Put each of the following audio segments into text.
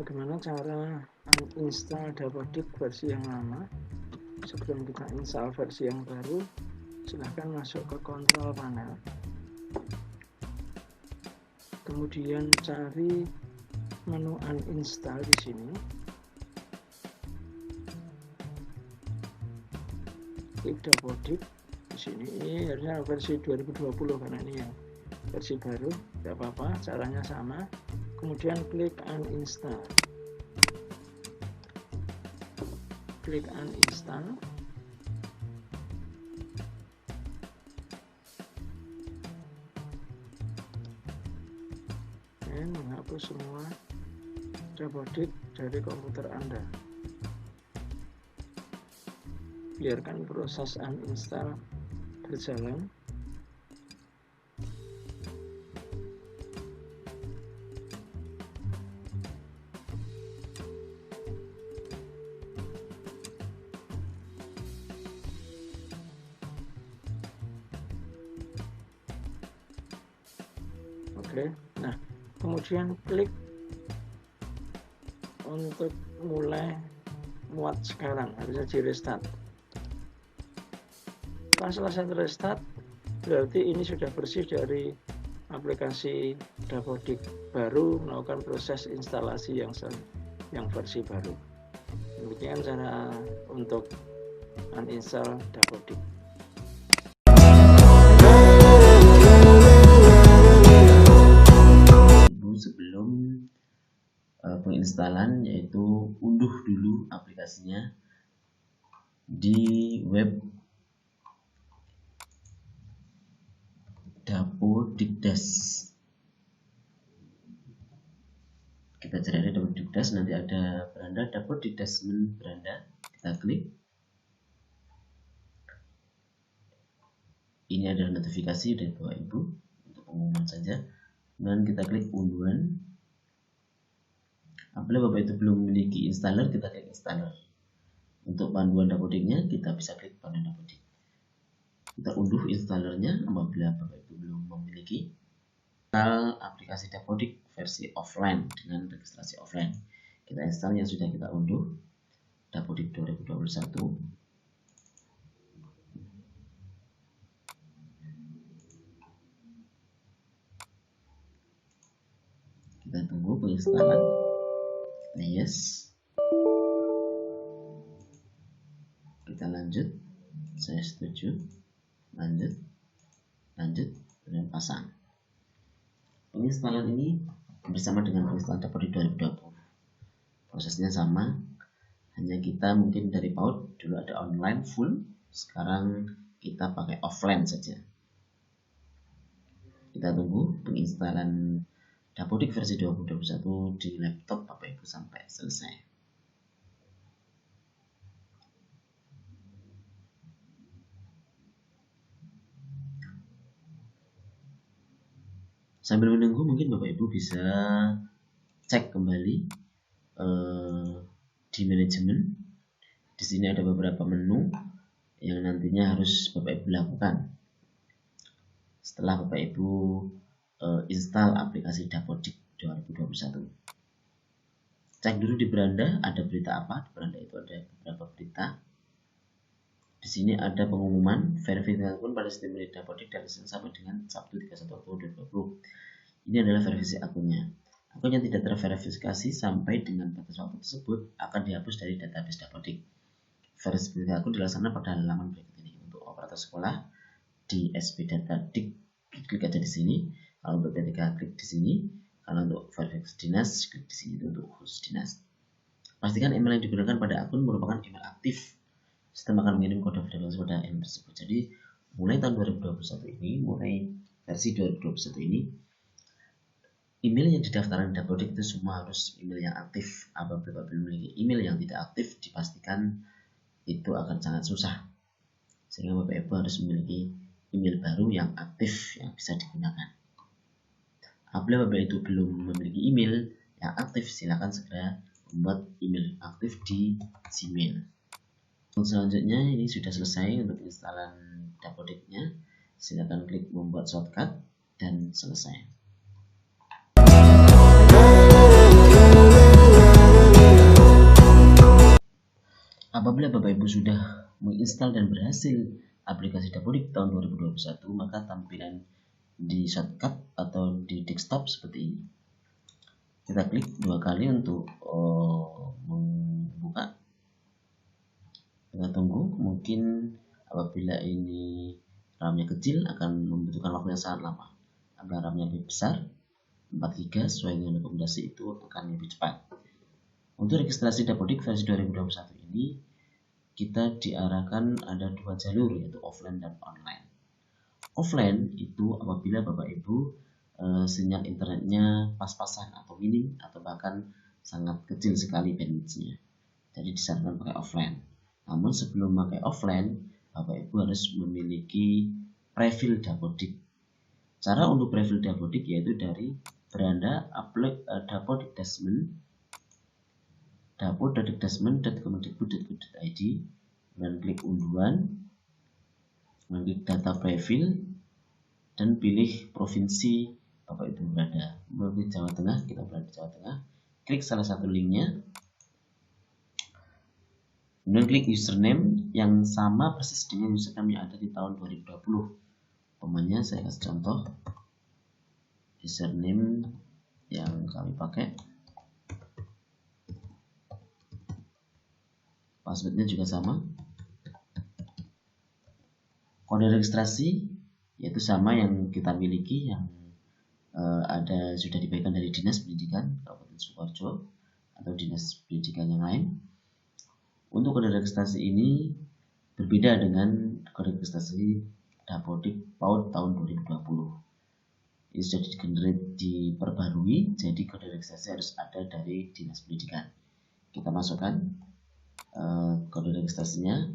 Bagaimana cara uninstall Dapodik versi yang lama? Sebelum kita install versi yang baru, silahkan masuk ke kontrol panel. Kemudian cari menu uninstall di sini. Klik Dapodik di sini. Ini harusnya versi 2020 karena ini yang versi baru. Tidak apa-apa, caranya sama. Kemudian klik uninstall. Klik uninstall. Dan menghapus semua Dapodik dari komputer Anda. Biarkan proses uninstall berjalan. Oke, nah kemudian klik untuk mulai muat sekarang, harusnya di restart. Setelah selesai restart, berarti ini sudah bersih dari aplikasi Dapodik baru, melakukan proses instalasi yang versi baru. Demikian cara untuk uninstall Dapodik. Sebelum penginstalan, yaitu unduh dulu aplikasinya di web Dapodikdas. Kita cari Dapodikdas, nanti ada beranda Dapodikdas beranda, kita klik. Ini adalah notifikasi dari Bapak Ibu untuk pengumuman saja. Dan kita klik unduhan. Apabila Bapak itu belum memiliki installer, kita klik installer. Untuk panduan Dapodiknya, kita bisa klik panduan Dapodik. Kita unduh installernya apabila Bapak itu belum memiliki. Install aplikasi Dapodik versi offline dengan registrasi offline. Kita install yang sudah kita unduh, Dapodik 2021. Kita tunggu penginstalan. Yes. Kita lanjut. Saya setuju. Lanjut, dan pasang. Penginstalan ini bersama dengan penginstalan Dapodik 2020. Prosesnya sama, hanya kita mungkin dari PAUD dulu ada online full, sekarang kita pakai offline saja. Kita tunggu penginstalan Dapodik versi 2021 di laptop Bapak Ibu sampai selesai. Sambil menunggu, mungkin Bapak Ibu bisa cek kembali di manajemen. Di sini ada beberapa menu yang nantinya harus Bapak Ibu lakukan setelah Bapak Ibu install aplikasi Dapodik 2021. Cek dulu di beranda ada berita apa. Di beranda itu ada beberapa berita. Di sini ada pengumuman verifikasi akun pada sistem milik Dapodik dari Senin sampai dengan Sabtu 31 Oktober 2020. Ini adalah verifikasi akunnya. Akun yang tidak terverifikasi sampai dengan batas waktu tersebut akan dihapus dari database Dapodik. Verifikasi akun dilaksanakan pada halaman berikut ini. Untuk operator sekolah di SP Data Dik, klik aja di sini. Kalau untuk P3 klik di sini. Kalau untuk verifikasi dinas klik di sini untuk khusus dinas. Pastikan email yang digunakan pada akun merupakan email aktif. Sistem akan mengirim kode verifikasi pada email tersebut. Jadi mulai tahun 2021 ini, mulai versi 2021 ini, email yang didaftarkan Dapodik itu semua harus email yang aktif. Apabila Bapak memiliki email yang tidak aktif, dipastikan itu akan sangat susah. Sehingga Bapak Ibu harus memiliki email baru yang aktif yang bisa digunakan. Apabila Bapak Ibu belum memiliki email yang aktif, silakan segera membuat email aktif di Gmail. Selanjutnya ini sudah selesai untuk instalan Dapodiknya. Silakan klik membuat shortcut dan selesai. Apabila Bapak Ibu sudah menginstal dan berhasil aplikasi Dapodik tahun 2021, maka tampilan di shortcut atau di desktop seperti ini. Kita klik 2 kali untuk membuka. Kita tunggu, mungkin apabila ini RAM-nya kecil akan membutuhkan waktu yang sangat lama. Apabila RAM-nya lebih besar, 4 GB sesuai dengan rekomendasi, itu akan lebih cepat. Untuk registrasi Dapodik versi 2021 ini, kita diarahkan ada 2 jalur, yaitu offline dan online. Offline itu apabila Bapak Ibu sinyal internetnya pas-pasan atau minim atau bahkan sangat kecil sekali bandwidth-nya. Jadi disarankan pakai offline. Namun sebelum pakai offline, Bapak Ibu harus memiliki prefill Dapodik. Cara untuk prefill Dapodik yaitu dari beranda Dapodik Dasmen, dapo.dasmen.kemendikbud.go.id, dan klik unduhan, klik data prefill, dan pilih provinsi Bapak Ibu berada. Memilih Jawa Tengah, kita berada di Jawa Tengah. Klik salah satu linknya, kemudian klik username yang sama persis dengan username yang ada di tahun 2020. Umpamanya saya kasih contoh username yang kami pakai, passwordnya juga sama, kode registrasi yaitu sama yang kita miliki, yang ada sudah dibagikan dari Dinas Pendidikan Kabupaten Sukoharjo atau Dinas Pendidikan yang lain. Untuk kode registrasi ini berbeda dengan kode registrasi Dapodik PAUD tahun 2020. Ini sudah diperbarui, jadi kode registrasi harus ada dari Dinas Pendidikan. Kita masukkan kode registrasinya,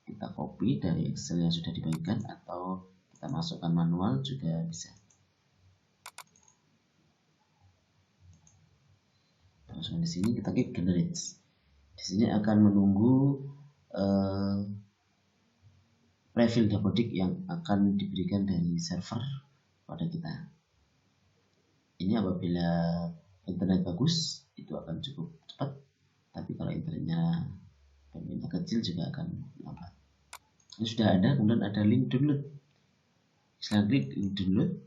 kita copy dari Excel yang sudah dibagikan atau kita masukkan manual juga bisa. Masukkan di sini, kita klik generate. Di sini akan menunggu prefill Dapodik yang akan diberikan dari server pada kita. Ini apabila internet bagus itu akan cukup cepat, tapi kalau internetnya kecil juga akan lambat. Ini sudah ada, kemudian ada link download. Silahkan klik link download.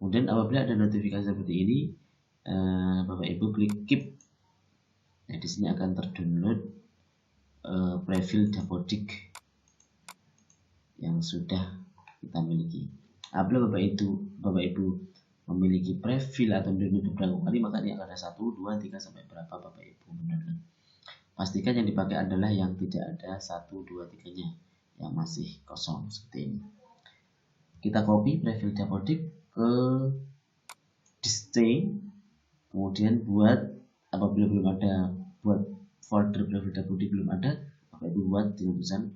Kemudian apabila ada notifikasi seperti ini, Bapak Ibu klik keep. Nah, di sini akan terdownload prefill Dapodik yang sudah kita miliki. Apabila Bapak Ibu memiliki prefill atau download beberapa kali, maka ini akan ada 1, 2, 3 sampai berapa Bapak Ibu mendownload. Pastikan yang dipakai adalah yang tidak ada 1, 2, 3-nya, yang masih kosong seperti ini. Kita copy prefill Dapodik ke dist, kemudian apabila belum ada, buat folder prefill Dapodik belum ada, Bapak Ibu buat dengan tulisan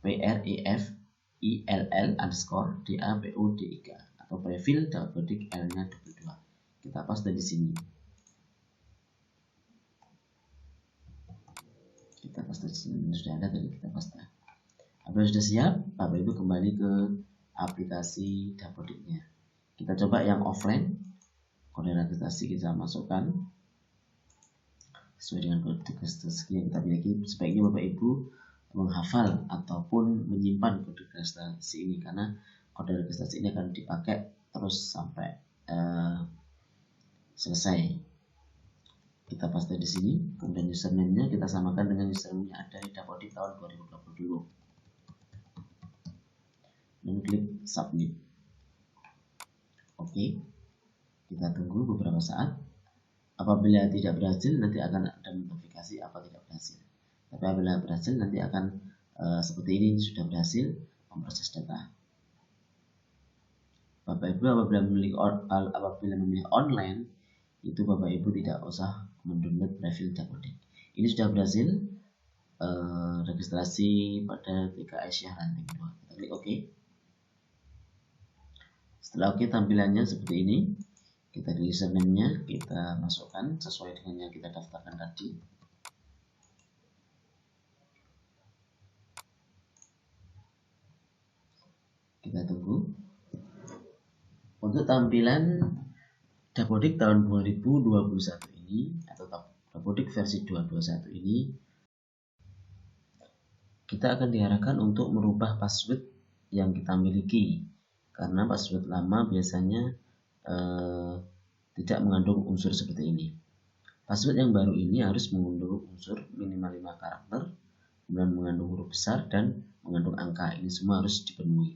prefill_DAPODIK atau prefill Dapodik L-nya 22. Kita paste di sini. Kita paste di sini, sudah ada tadi, kita paste. Apabila sudah siap, Bapak Ibu kembali ke aplikasi Dapodiknya. Kita coba yang offline. Kode registrasi kita masukkan sesuai dengan kode registrasi yang kita miliki. Sebaiknya Bapak Ibu menghafal ataupun menyimpan kode registrasi ini, karena kode registrasi ini akan dipakai terus sampai selesai. Kita paste di sini, kemudian username-nya kita samakan dengan username yang ada di Dapodik tahun 2020 dulu. Dan klik submit. Oke. Kita tunggu beberapa saat. Apabila tidak berhasil, nanti akan ada notifikasi apa tidak berhasil. Tapi apabila berhasil, nanti akan seperti ini, sudah berhasil memproses data. Bapak Ibu apabila memilih online, itu Bapak Ibu tidak usah mendownload profil Dapodik. Ini sudah berhasil registrasi pada TKS Ranting 2. Kita klik OK. Setelah OK, tampilannya seperti ini. Kita di username-nya kita masukkan sesuai dengan yang kita daftarkan tadi. Kita tunggu. Untuk tampilan Dapodik tahun 2021 ini atau Dapodik versi 221 ini, kita akan diarahkan untuk merubah password yang kita miliki, karena password lama biasanya tidak mengandung unsur seperti ini. Password yang baru ini harus mengandung unsur minimal 5 karakter, kemudian mengandung huruf besar dan mengandung angka. Ini semua harus dipenuhi.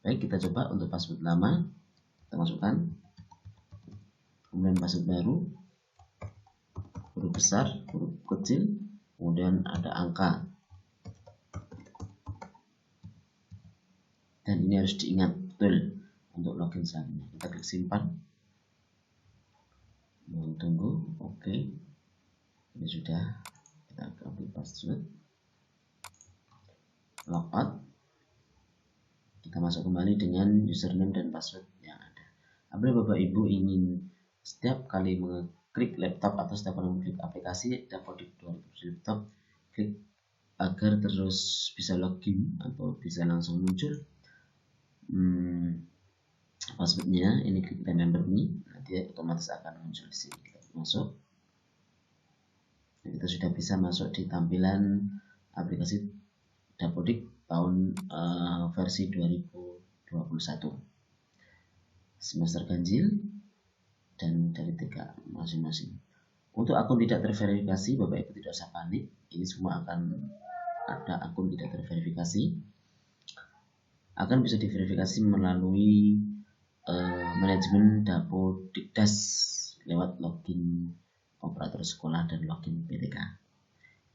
Baik, kita coba untuk password lama, kita masukkan, kemudian password baru, huruf besar, huruf kecil, kemudian ada angka. Dan ini harus diingat betul untuk login selanjutnya. Kita klik simpan. Mohon tunggu. Oke. Ini sudah. Kita copy password. Logout. Kita masuk kembali dengan username dan password yang ada. Apabila Bapak Ibu ingin setiap kali mengeklik laptop atau setiap kali mengeklik aplikasi Dapodik 2000 laptop, klik agar terus bisa login atau bisa langsung muncul passwordnya, ini klik remember me, nanti otomatis akan muncul di sini. Kita masuk, dan kita sudah bisa masuk di tampilan aplikasi Dapodik tahun versi 2021 semester ganjil dan dari TK masing-masing. Untuk akun tidak terverifikasi, Bapak Ibu tidak usah panik, ini semua akan ada akun tidak terverifikasi, akan bisa diverifikasi melalui manajemen Dapodikdas lewat login operator sekolah dan login PTK.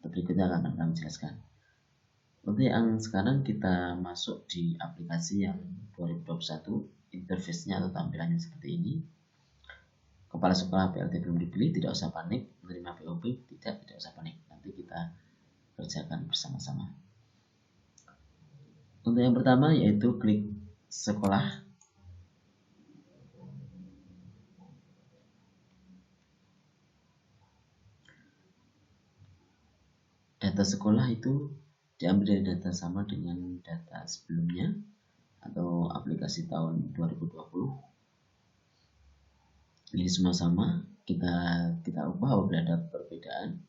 Berikutnya akan kami jelaskan. Untuk yang sekarang kita masuk di aplikasi yang 2021, interface-nya atau tampilannya seperti ini. Kepala sekolah PLT belum dipilih, tidak usah panik. Menerima POP, tidak usah panik. Nanti kita kerjakan bersama-sama. Untuk yang pertama yaitu klik sekolah. Data sekolah itu diambil dari data sama dengan data sebelumnya atau aplikasi tahun 2020. Ini semua sama, kita ubah apabila ada perbedaan.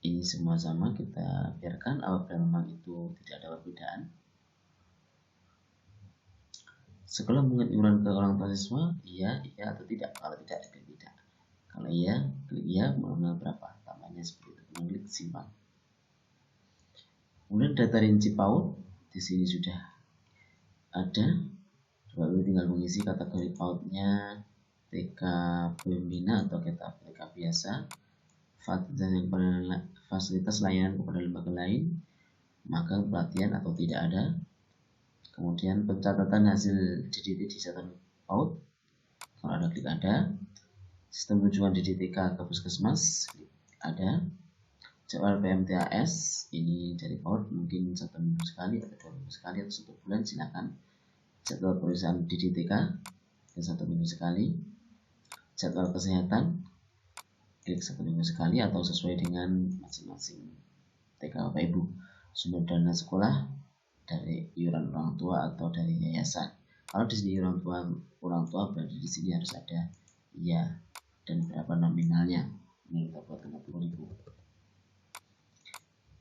Ini semua sama, kita biarkan apabila memang itu tidak ada perbedaan. Sekolah mengenai iuran ke orang tua siswa, iya atau tidak. Kalau tidak, klik tidak. Kalau iya, klik iya, mengenal berapa. Tambahnya seperti itu. Kemudian klik simpan. Kemudian data rinci PAUD di sini sudah ada. Lalu tinggal mengisi kategori PAUD-nya, TK pembina atau TK biasa, fasilitas layanan kepada lembaga lain, magang, pelatihan atau tidak ada. Kemudian pencatatan hasil DDT di satuan PAUD, kalau ada klik ada. Sistem rujukan DDTK ke puskesmas, ada. Jadwal PMTAS ini dari PAUD, mungkin 1 minggu sekali atau 2 minggu sekali atau 1 bulan, silakan. Jadwal perusahaan DDTK dan 1 minggu sekali. Jadwal kesehatan, klik 1 minggu sekali atau sesuai dengan masing-masing TK Bapak Ibu. Sumber dana sekolah dari iuran orang tua atau dari yayasan. Kalau di sini orang tua berarti di sini harus ada iya dan berapa nominalnya. Ini kita buat 50.000.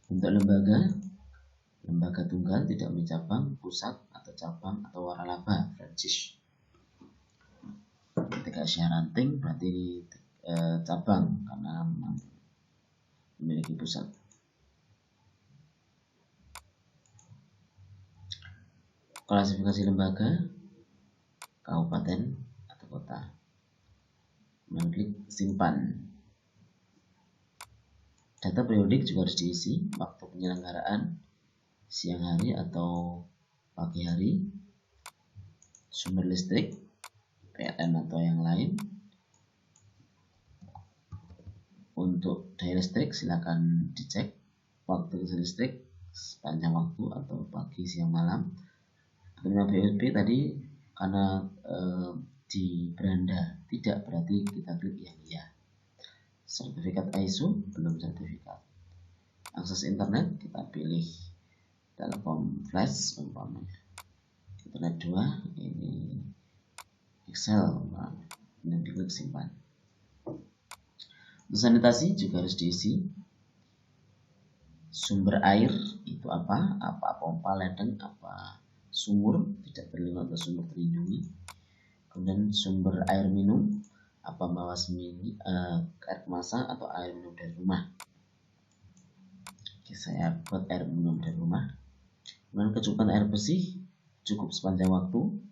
Untuk lembaga tunggal tidak memiliki cabang, pusat atau cabang atau waralaba franchise. Ketika Ranting berarti ini cabang karena memiliki pusat. Klasifikasi lembaga, kabupaten atau kota. Klik simpan. Data periodik juga harus diisi, waktu penyelenggaraan, siang hari atau pagi hari, sumber listrik, PLN atau yang lain. Untuk daya listrik silakan dicek waktu listrik sepanjang waktu atau pagi, siang, malam. Terima BOP tadi karena di beranda tidak, berarti kita klik yang iya. Sertifikat ISO belum sertifikat. Akses internet kita pilih Telkom Flash umpamanya. Internet 2 ini Excel, ini diklik simpan. Untuk sanitasi juga harus diisi. Sumber air itu apa pompa, ledeng, apa sumur tidak terlibat atau sumber terlindungi. Kemudian sumber air minum, apa bawa semini, air kemasan atau air minum dari rumah. Oke, saya buat air minum dari rumah. Kemudian kecukupan air bersih cukup sepanjang waktu.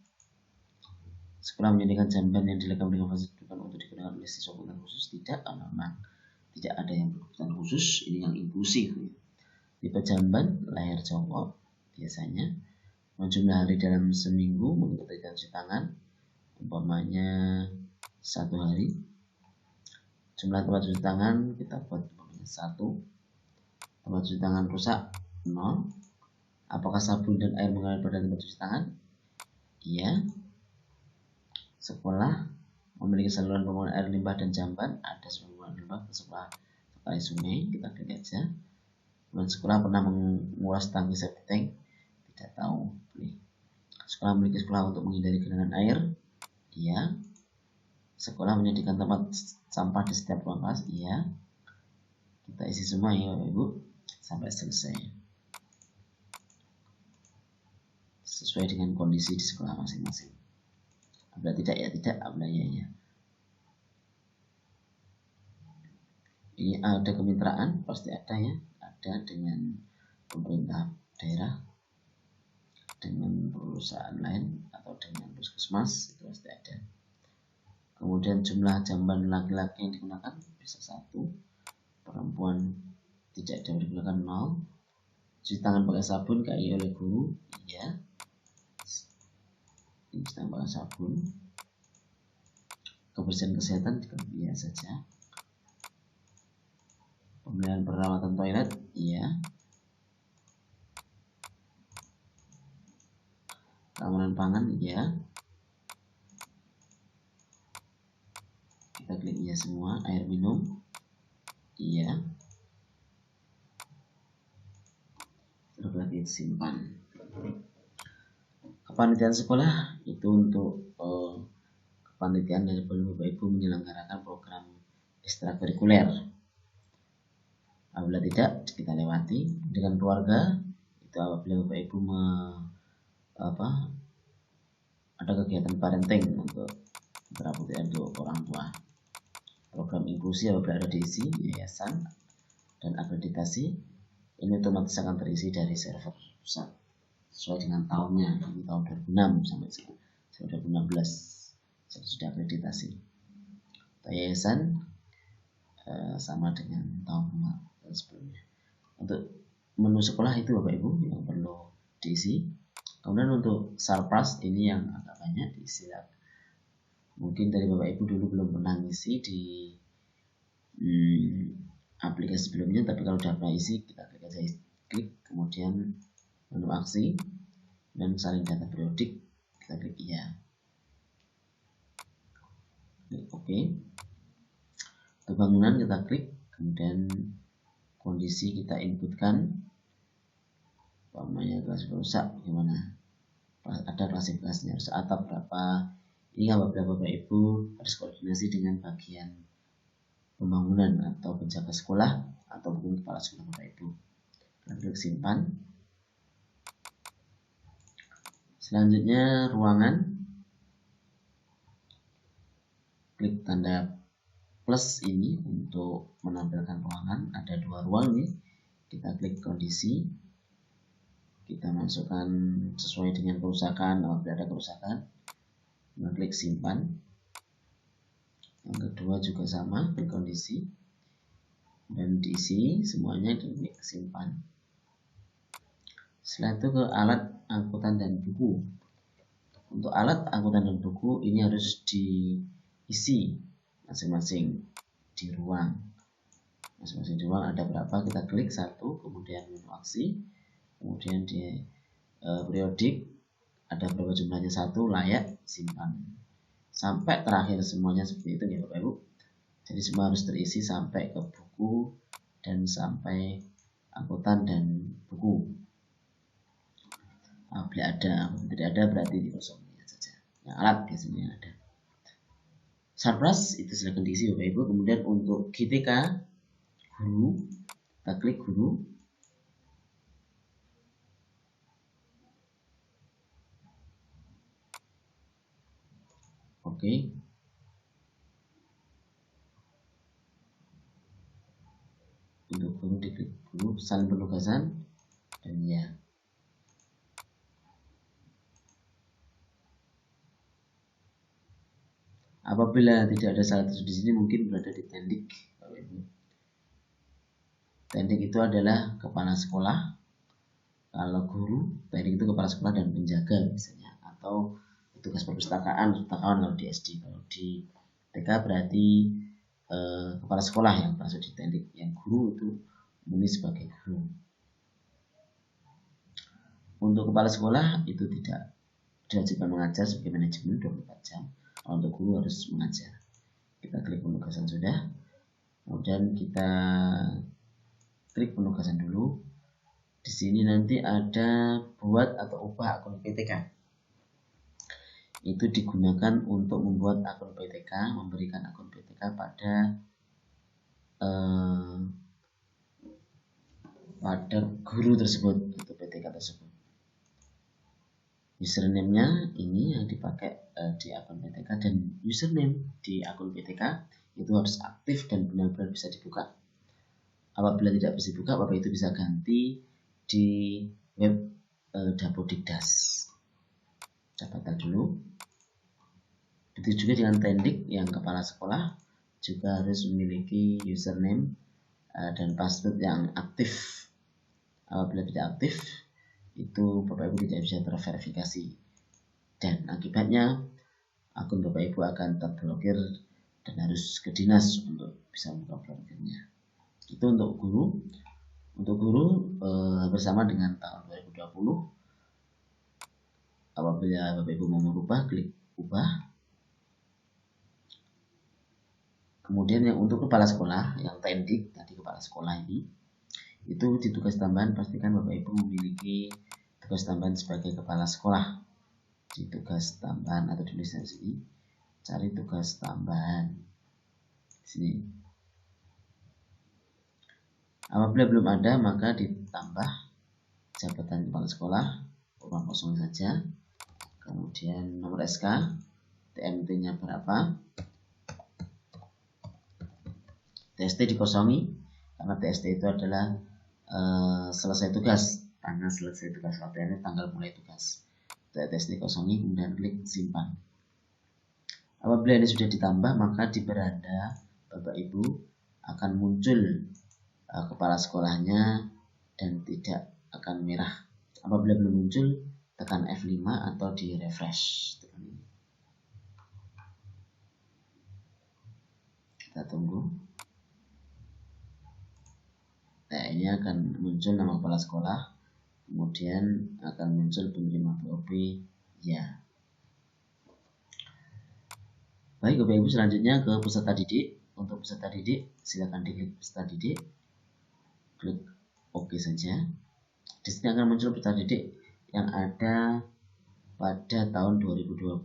Sekolah menyediakan jamban yang dilengkapi dengan fasilitas untuk digunakan oleh siswa kebutuhan khusus. Tidak, memang tidak ada yang berkebutuhan khusus. Ini yang inklusif. Tipe jamban layar congkok biasanya. Jumlah hari dalam seminggu mengikuti cuci tangan, umpamanya 1 hari. Jumlah tempat cuci tangan kita buat umpamanya 1. Tempat cuci tangan rusak 0. Apakah sabun dan air mengalir pada tempat cuci tangan? Iya. Sekolah memiliki saluran pembuangan air limbah dan jamban. Ada saluran limbah ke sekolah kali sungai, kita klik aja. Kemudian sekolah pernah menguras tangki septic tank? Tidak tahu. Sekolah memiliki sekolah untuk menghindari genangan air? Iya. Sekolah menyediakan tempat sampah di setiap ruang kelas? Iya. Kita isi semua ya Bapak Ibu sampai selesai. Sesuai dengan kondisi di sekolah masing-masing. Apabila tidak ya tidak, apabila ya. Ini ada kemitraan, pasti ada ya. Ada dengan pemerintah daerah, dengan perusahaan lain, atau dengan puskesmas, itu pasti ada. Kemudian jumlah jamban laki-laki yang digunakan bisa 1, perempuan tidak ada yang digunakan 0. Cuci tangan pakai sabun KI oleh guru, iya. Ini tangan pakai sabun. Kebersihan kesehatan juga iya saja. Pemilihan perawatan toilet, iya. Keamanan pangan, iya. Kita klik iya semua. Air minum, iya. Terus simpan. Kepanitiaan sekolah itu untuk kepanitiaan dari Bapak Ibu menyelenggarakan program ekstrakurikuler. Apabila tidak, kita lewati. Dengan keluarga itu apabila Bapak Ibu ada kegiatan parenting untuk terapi untuk orang tua. Program inklusi apabila ada diisi yayasan dan akreditasi, ini otomatis akan terisi dari server pusat sesuai dengan tahunnya. Ini tahun 2006 sampai 2016 sudah akreditasi. Yayasan sama dengan tahun sebelumnya. Untuk menu sekolah itu Bapak Ibu yang perlu diisi. Kemudian untuk sarpras ini yang agak banyak diisi. Mungkin dari Bapak Ibu dulu belum pernah ngisi di aplikasi sebelumnya, tapi kalau sudah pernah isi, kita klik aja, klik kemudian menu aksi dan salin data periodik, kita klik iya. Klik oke. Untuk bangunan kita klik, kemudian kondisi kita inputkan, umpamanya kelas rusak bagaimana, ada klasifikasinya, rusak atap berapa. Ini apabila Bapak Ibu harus koordinasi dengan bagian pembangunan atau penjaga sekolah atau mungkin kepala sekolah Bapak Ibu. Dan klik simpan. Selanjutnya ruangan, klik tanda plus ini untuk menampilkan ruangan. Ada 2 ruang nih. Kita klik kondisi, kita masukkan sesuai dengan kerusakan. Apabila ada kerusakan, kita klik simpan. Yang kedua juga sama, klik kondisi dan diisi semuanya, klik simpan. Setelah itu ke alat angkutan dan buku. Untuk alat angkutan dan buku ini harus diisi masing-masing di ruang. Masing-masing di ruang ada berapa, kita klik satu, kemudian menu aksi, kemudian di periodik ada berapa jumlahnya, satu, layak, simpan, sampai terakhir semuanya seperti itu ya Bapak Ibu. Jadi semua harus terisi sampai ke buku dan sampai angkutan dan buku. Apabila ada, tidak ada berarti dikosongkan saja. Yang alat biasanya ada. Surplus itu silakan diisi Bapak Ibu. Kemudian untuk GTK guru, kita klik guru. Oke. Untuk guru diklik guru, salin penugasan dan ya. Apabila tidak ada salah tulis di sini, mungkin berada di tendik. Tendik itu adalah kepala sekolah. Kalau guru, tendik itu kepala sekolah dan penjaga misalnya, atau tugas perpustakaan kalau di SD. Kalau di TK berarti kepala sekolah yang masuk di tendik. Yang guru itu murni sebagai guru. Untuk kepala sekolah itu tidak diwajibkan mengajar sebagai manajemen 24 jam. Untuk guru harus mengajar. Kita klik penugasan sudah, kemudian kita klik penugasan dulu. Di sini nanti ada buat atau ubah akun PTK. Itu digunakan untuk membuat akun PTK, memberikan akun PTK pada guru tersebut atau PTK tersebut. Username-nya ini yang dipakai di akun PTK, dan username di akun PTK itu harus aktif dan benar-benar bisa dibuka. Apabila tidak bisa dibuka, Bapak itu bisa ganti di web Dapodikdas. Catat dulu. Begitu juga dengan tendik yang kepala sekolah juga harus memiliki username dan password yang aktif. Apabila tidak aktif, itu Bapak Ibu tidak bisa terverifikasi, dan akibatnya akun Bapak Ibu akan terblokir dan harus ke dinas untuk bisa membuka blokirnya. Itu untuk guru. Untuk guru bersama dengan tahun 2020. Apabila Bapak Ibu mau merubah, klik ubah. Kemudian yang untuk kepala sekolah, yang tendik tadi kepala sekolah ini, itu di tugas tambahan pastikan Bapak Ibu memiliki tugas tambahan sebagai kepala sekolah. Di tugas tambahan atau di tulisan sini, cari tugas tambahan sini. Apabila belum ada, maka ditambah jabatan kepala sekolah, ruang kosong saja. Kemudian nomor SK, TMT-nya berapa, TST dikosongi karena TST itu adalah selesai tugas, tanggal selesai tugas, artinya tanggal mulai tugas. TST dikosongi, kemudian klik simpan. Apabila ini sudah ditambah, maka di beranda Bapak Ibu akan muncul kepala sekolahnya dan tidak akan merah. Apabila belum muncul, tekan F5 atau di refresh. Kita tunggu. Nah, ini akan muncul nama kepala sekolah, kemudian akan muncul penerima BOP ya. Baik Bapak Ibu, selanjutnya ke peserta didik. Untuk peserta didik, silakan diklik peserta didik, klik OK saja. Di sini akan muncul peserta didik yang ada pada tahun 2020,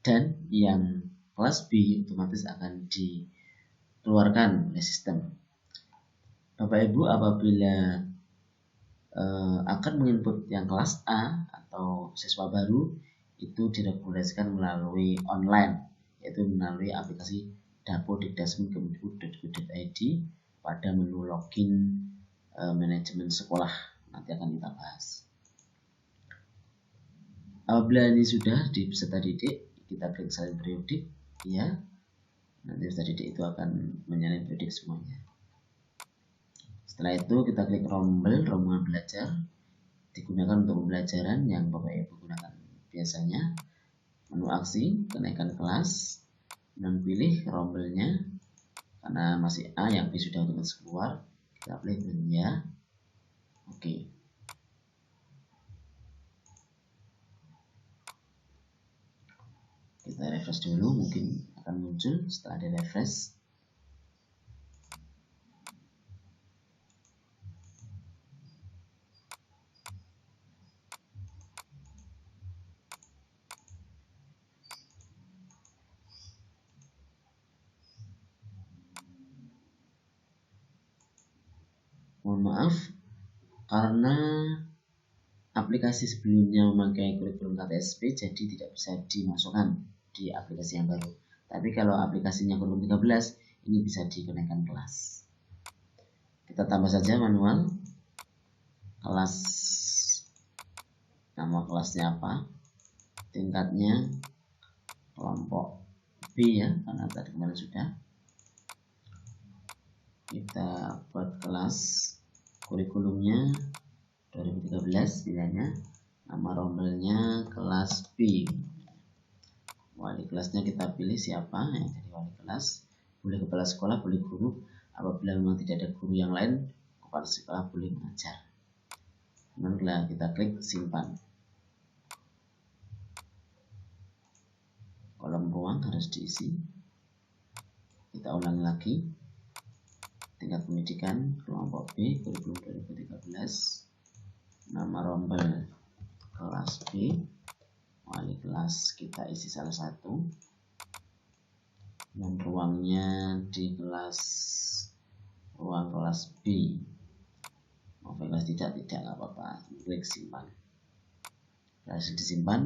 dan yang kelas B otomatis akan dikeluarkan oleh sistem. Bapak Ibu apabila akan menginput yang kelas A atau siswa baru, itu direkomendasikan melalui online, yaitu melalui aplikasi dapodikdas.kemdikbud.go.id pada menu login manajemen sekolah. Nanti akan kita bahas. Apabila ini sudah di peserta didik, kita klik salin periodik, ya. Nanti peserta didik itu akan menyalin periodik semuanya. Setelah itu kita klik rombongan belajar, digunakan untuk pembelajaran yang Bapak Ibu gunakan biasanya. Menu aksi, kenaikan kelas, dan pilih rombelnya. Karena masih A, yang B sudah otomatis keluar, kita pilih ya. Oke. Kita refresh dulu, mungkin akan muncul setelah di refresh. Mohon maaf, karena aplikasi sebelumnya memakai kurikulum KTSP, jadi tidak bisa dimasukkan di aplikasi yang baru. Tapi kalau aplikasinya kurikulum 13, ini bisa dikenakan kelas. Kita tambah saja manual kelas, nama kelasnya apa, tingkatnya kelompok B ya, karena tadi kemarin sudah. Kita buat kelas kurikulumnya 2013 pilihannya, nama rombelnya kelas B. Wali kelasnya kita pilih siapa yang jadi wali kelas, boleh kepala sekolah, boleh guru. Apabila memang tidak ada guru yang lain, kepala sekolah boleh mengajar. Kemudian kita klik simpan. Kolom ruang harus diisi. Kita ulangi lagi. Tingkat pendidikan kelompok B, kurikulum 2013, nama rombel kelas B, wali kelas kita isi salah satu, dan ruangnya di ruang kelas B. Mau kelas tidak apa-apa, klik simpan. Setelah disimpan,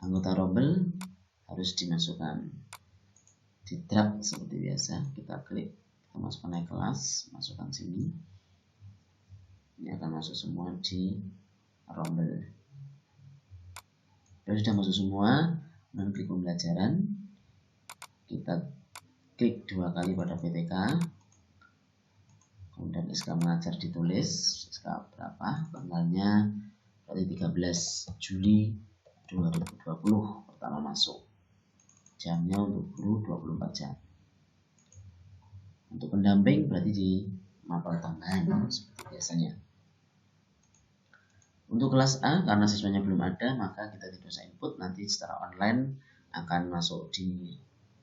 anggota rombel harus dimasukkan di drag seperti biasa. Kita klik, kita masukkan naik kelas, masukkan sini. Ini akan masuk semua di rombel. Kalau sudah masuk semua, dan klik pembelajaran, kita klik 2 kali pada PTK, kemudian SK mengajar ditulis, SK berapa, tanggalnya dari 13 Juli 2020 pertama masuk, jamnya untuk guru 24 jam. Untuk pendamping berarti di mapel tambahan seperti biasanya. Untuk kelas A, karena siswanya belum ada, maka kita tidak usah input. Nanti secara online akan masuk di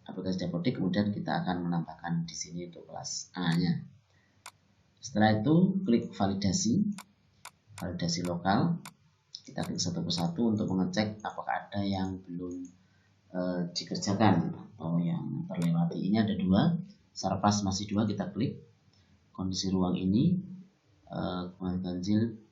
aplikasi Dapodik, kemudian kita akan menambahkan di sini untuk kelas A-nya. Setelah itu, klik validasi lokal. Kita klik satu persatu untuk mengecek apakah ada yang belum dikerjakan atau yang terlewati. Ini ada 2, Sarpas masih 2, kita klik. Kondisi ruang ini ganjil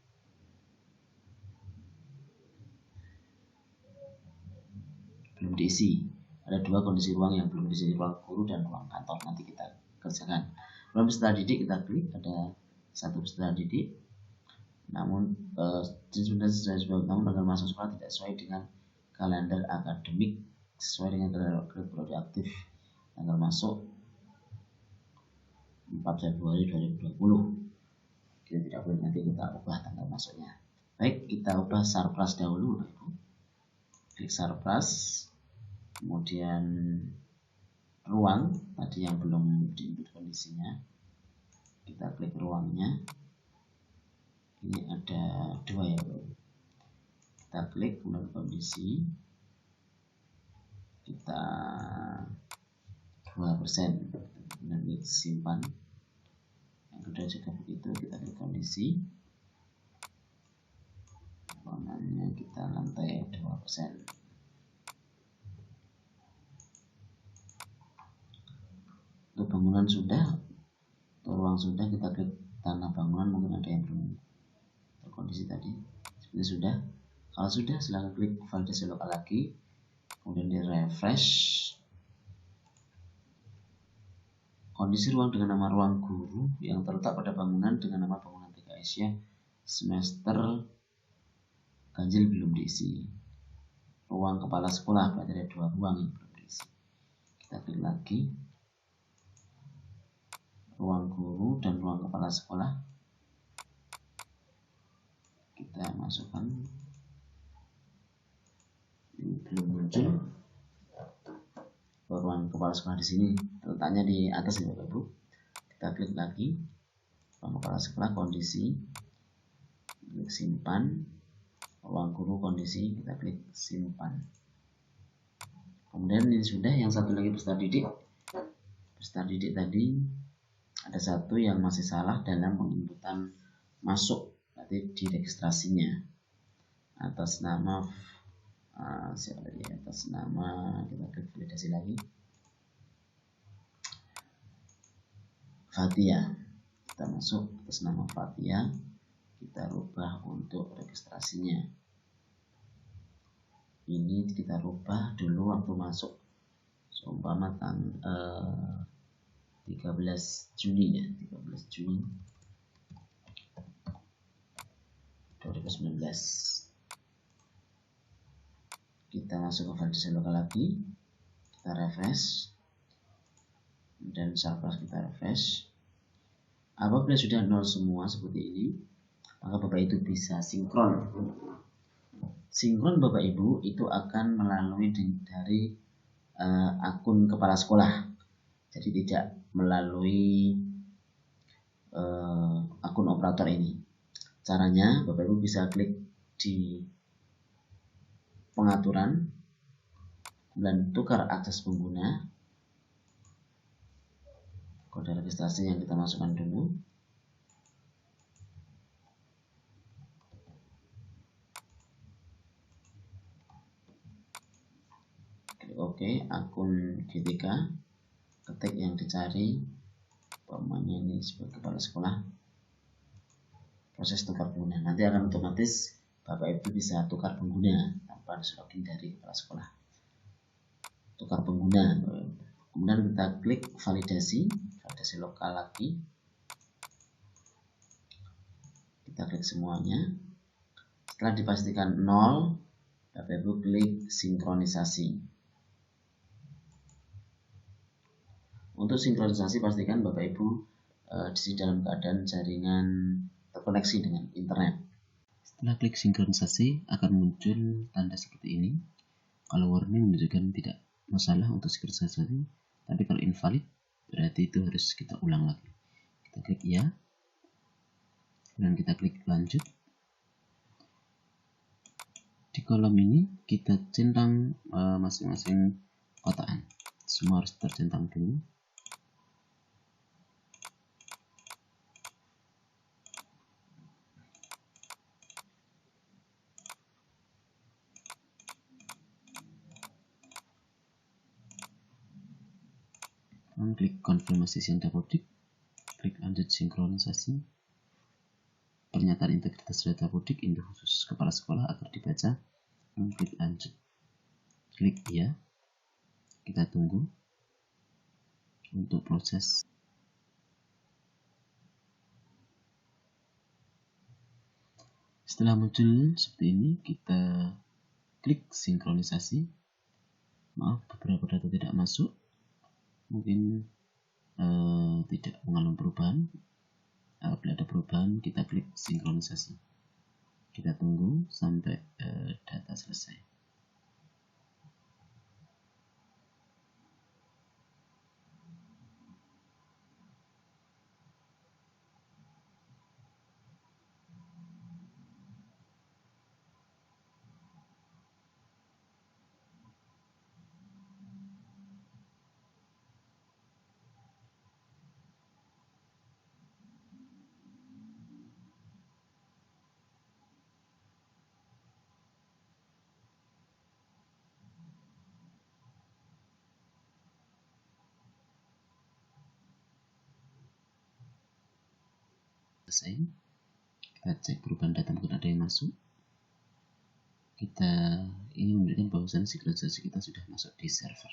belum diisi. Ada 2 kondisi ruang yang belum diisi, ruang guru dan ruang kantor, nanti kita kerjakan. Ruang peserta didik kita klik, ada 1 peserta didik, namun tanggal masuk sekolah tidak sesuai dengan kalender akademik, sesuai dengan kalender aktif. Tanggal masuk 4 Februari 2020. Kita tidak boleh, nanti kita ubah tanggal masuknya. Baik, kita ubah Sarpras dahulu. Klik Sarpras, kemudian ruang tadi yang belum diinput kondisinya, kita klik ruangnya. Ini ada 2 ya, kita klik kemudian kondisi, kita 2%, dan klik simpan. Yang kedua juga begitu, kita klik kondisi, warnanya kita lantai 2%. Untuk bangunan sudah, untuk ruang sudah, kita klik tanah bangunan, mungkin ada yang belum terkondisi tadi. Seperti sudah. Kalau sudah, silahkan klik validasi lokal lagi, kemudian di refresh. Kondisi ruang dengan nama ruang guru yang terletak pada bangunan dengan nama bangunan TK Asia semester ganjil belum diisi. Ruang kepala sekolah, berarti ada 2 ruang yang belum diisi. Kita klik lagi, ruang guru dan ruang kepala sekolah kita masukkan. belum muncul ruang kepala sekolah di sini, letaknya di atas ya Bapak Ibu. Kita klik lagi ruang kepala sekolah, kondisi, klik simpan, ruang guru kondisi, kita klik simpan. Kemudian ini sudah, yang satu lagi peserta didik. Peserta didik tadi ada satu yang masih salah dalam penginputan masuk, berarti di registrasinya atas nama siapa lagi, atas nama, kita klik validasi lagi, Fatia. Kita masuk atas nama Fatia, kita rubah untuk registrasinya. Ini kita rubah dulu waktu masuk, seumpama 13 Juni ya, 13 Juni 2019. Kita masuk ke validasi lokal lagi, kita refresh, dan server kita refresh. Apabila sudah 0 semua seperti ini, maka Bapak Ibu bisa sinkron. Sinkron Bapak Ibu itu akan melalui dari akun kepala sekolah, jadi tidak melalui akun operator ini. Caranya Bapak Ibu bisa klik di pengaturan dan tukar akses pengguna, kode registrasi yang kita masukkan dulu. Klik OK, akun G3, ketik yang dicari, umpamanya ini sebagai kepala sekolah, proses tukar pengguna. Nanti akan otomatis Bapak Ibu bisa tukar pengguna tanpa harus login dari kepala sekolah. Tukar pengguna. Kemudian kita klik validasi lokal lagi. Kita klik semuanya. Setelah dipastikan 0, Bapak Ibu klik sinkronisasi. Untuk sinkronisasi pastikan Bapak Ibu di sini dalam keadaan jaringan terkoneksi dengan internet. Setelah klik sinkronisasi akan muncul tanda seperti ini. Kalau warning menunjukkan tidak masalah untuk sinkronisasi, tapi kalau invalid berarti itu harus kita ulang lagi. Kita klik ya, dan kita klik lanjut. Di kolom ini kita centang masing-masing kotaan. Semua harus tercentang dulu. Klik konfirmasi Dapodik, klik lanjut sinkronisasi. Pernyataan integritas data Dapodik Indo khusus kepala sekolah agar dibaca. Klik lanjut, klik ya. Kita tunggu untuk proses. Setelah muncul seperti ini, kita klik sinkronisasi. Maaf, beberapa data tidak masuk, mungkin tidak mengalami perubahan. Apabila ada perubahan, kita klik sinkronisasi. Kita tunggu sampai data selesai. Selesai, kita cek perubahan data, mungkin ada yang masuk. Kita ini menunjukkan bahwa sinkronisasi kita sudah masuk di server.